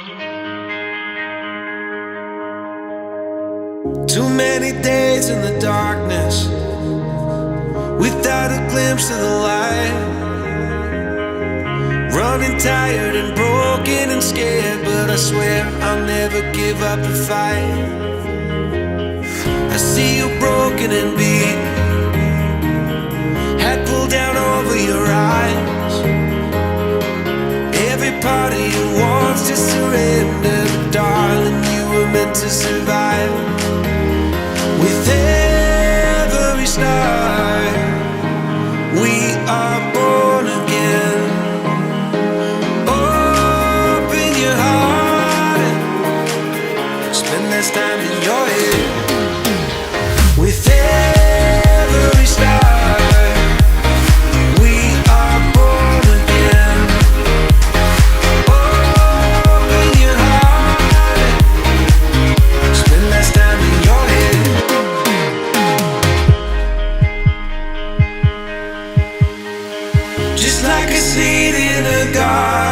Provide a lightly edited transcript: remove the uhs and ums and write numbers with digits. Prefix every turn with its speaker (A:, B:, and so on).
A: Too many days in the darkness without a glimpse of the light. Running tired and broken and scared, but I swear I'll never give up the fight. I see you broken and beat, head pulled down over your eyes. Every part of you wants to surrender, but darling, you were meant to survive. With every start, we are born again. Open your heart and spend less time in your head. With every start, we are born again. Open your heart and spend less time in your head. Just like a seed in a garden,